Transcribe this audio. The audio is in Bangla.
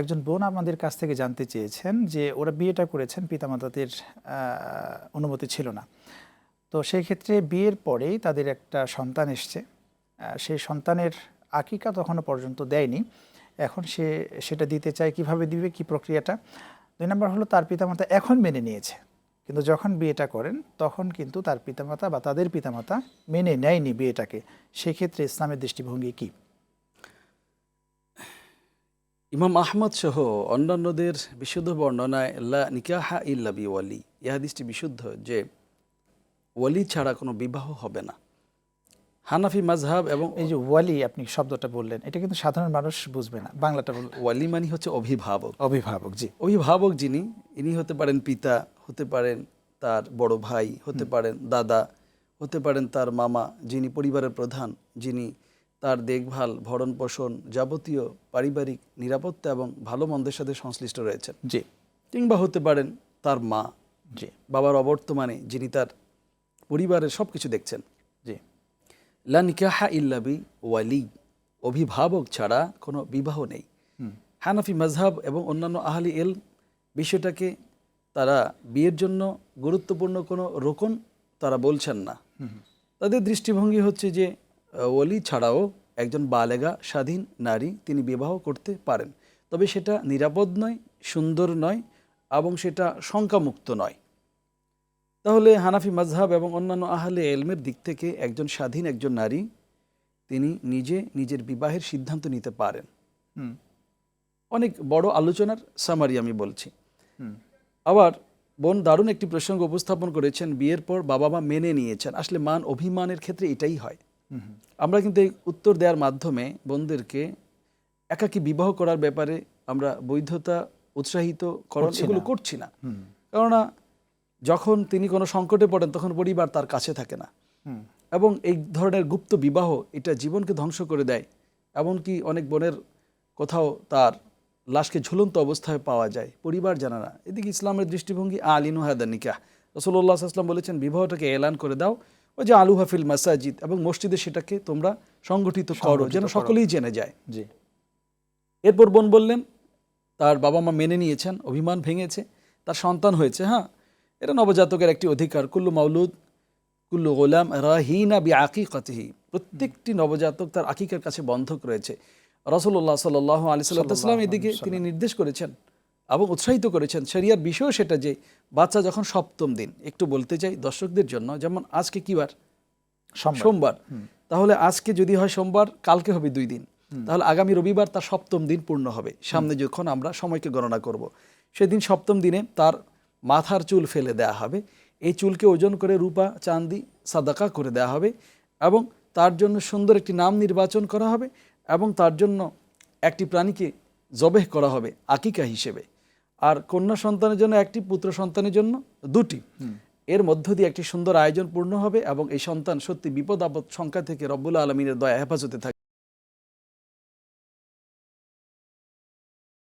একজন বোন আমাদের কাছ থেকে জানতে চেয়েছেন যে ওরা বিয়েটা করেছেন, পিতামাতাদের অনুমতি ছিল না। তো সেই ক্ষেত্রে বিয়ের পরেই তাদের একটা সন্তান এসছে, সেই সন্তানের আকিকা তখনও পর্যন্ত দেয়নি। এখন সেটা দিতে চায়, কিভাবে দিবে, কি প্রক্রিয়াটা। 2 নম্বর হলো তার পিতামাতা এখন মেনে নিয়েছে, কিন্তু যখন বিয়েটা করেন তখন কিন্তু তার পিতামাতা বা তাদের পিতামাতা মেনে নেয়নি বিয়েটাকে। সেক্ষেত্রে ইসলামের দৃষ্টিভঙ্গি কী? ইমাম আহমদ সহ অন্যান্যদের বিশুদ্ধ বর্ণনায় লা নিকাহা ইল্লা বি ওয়ালি, এই হাদিসটি বিশুদ্ধ যে ওয়ালি ছাড়া কোনো বিবাহ হবে না। হানাফি মাযহাব এবং এই যে ওয়ালি আপনি শব্দটা বললেন, এটা কিন্তু সাধারণ মানুষ বুঝবে না, বাংলাটা ওয়ালি মানে হচ্ছে অভিভাবক। অভিভাবক, জি। অভিভাবক যিনি, ইনি হতে পারেন পিতা, হতে পারেন তার বড় ভাই, হতে পারেন দাদা, হতে পারেন তার মামা, যিনি পরিবারের প্রধান, যিনি তার দেখভাল, ভরণ পোষণ, যাবতীয় পারিবারিক নিরাপত্তা এবং ভালো মন্দের সাথে সংশ্লিষ্ট রয়েছেন, জি। কিংবা হতে পারেন তার মা, জি। বাবার অবর্তমানে যিনি তার পরিবারের সব কিছু দেখছেন। জি। লা নিকাহা ইল্লা বি ওয়ালি, অভিভাবক ছাড়া কোনো বিবাহ নেই। হানাফি মাযহাব এবং অন্যান্য আহলি ইলম বিষয়টাকে তারা বিয়ের জন্য গুরুত্বপূর্ণ কোনো রোকন তারা বলছেন না। তাদের দৃষ্টিভঙ্গি হচ্ছে যে ওয়ালি ছাড়াও একজন বালেগা স্বাধীন নারী তিনি বিবাহ করতে পারেন, তবে সেটা নিরাপদ নয়, সুন্দর নয় এবং সেটা শঙ্কামুক্ত নয়। তাহলে হানাফি মাযহাব এবং অন্যান্য আহলে ইলমের দিক থেকে একজন স্বাধীন একজন নারী তিনি নিজের বিবাহের সিদ্ধান্ত নিতে পারেন। অনেক বড় আলোচনার সামারি আমি বলছি। আবার বোন দারুণ একটি প্রসঙ্গ উপস্থাপন করেছেন, বিয়ের পর বাবা মা মেনে নিয়েছেন। আসলে মান অভিমানের ক্ষেত্রে এটাই হয়। আমরা কিন্তু এই উত্তর দেওয়ার মাধ্যমে বোনদেরকে একাকী বিবাহ করার ব্যাপারে আমরা বৈধতা উৎসাহিত এগুলো করছি না। কেননা যখন তিনি কোনো সংকটে পড়েন তখন পরিবার তার কাছে থাকে না, এবং এই ধরনের গুপ্ত বিবাহ এটা জীবনকে ধ্বংস করে দেয়। এমনকি অনেক বোনের কোথাও তার লাশকে ঝুলন্ত অবস্থায় পাওয়া যায়, পরিবার জানা না। এদিকে ইসলামের দৃষ্টিভঙ্গি আলিনু হাদা নিকাহ, রাসূলুল্লাহ সাল্লাল্লাহু আলাইহি ওয়াসাল্লাম বলেছেন বিবাহটাকে এলান করে দাও, ও যে আলু হাফিল মাসাজিদ, এবং মসজিদে সেটাকে তোমরা সংগঠিত করো যেন সকলেই জেনে যায়। জি। এরপর বোন বললেন তার বাবা মা মেনে নিয়েছেন, অভিমান ভেঙেছে, তার সন্তান হয়েছে। হ্যাঁ, এটা নবজাতকের একটি অধিকার। কুল্লু মাউলুদ কুল্লু গোলাম রাহিনা বি আকিকাতিহি, প্রত্যেকটি নবজাতক তার আকিকার কাছে বন্ধক রয়েছে। রাসূলুল্লাহ সাল্লাল্লাহু আলাইহি ওয়াসাল্লাম এদিকে তিনি নির্দেশ করেছেন এবং উৎসাহিত করেছেন। শরিয়ার বিষয় সেটা যে বাচ্চা যখন সপ্তম দিন, একটু বলতে চাই দর্শকদের জন্য, যেমন আজকে কি বার? সোমবার। তাহলে আজকে যদি হয় সোমবার, কালকে হবে 2 দিন, তাহলে আগামী রবিবার তার সপ্তম দিন পূর্ণ হবে। সামনে যখন আমরা সময়কে গণনা করব, সেদিন সপ্তম দিনে তার মাথার চুল ফেলে দেয়া হবে। এই চুলকে ওজন করে রূপা চাঁদি সাদাকা করে দেয়া হবে, এবং তার জন্য সুন্দর একটি নাম নির্বাচন করা হবে, এবং তার জন্য একটি প্রাণীকে জবেহ করা হবে আকিকা হিসেবে। আর কন্যা সন্তানের জন্য একটি, পুত্র সন্তানের জন্য 2টি। এর মধ্য দিয়ে একটি সুন্দর আয়োজন পূর্ণ হবে, এবং এই সন্তান সত্যি বিপদ আপদ সংখ্যা থেকে রব্বুল আলমিনের দয়া হেফাজতে থাকবে।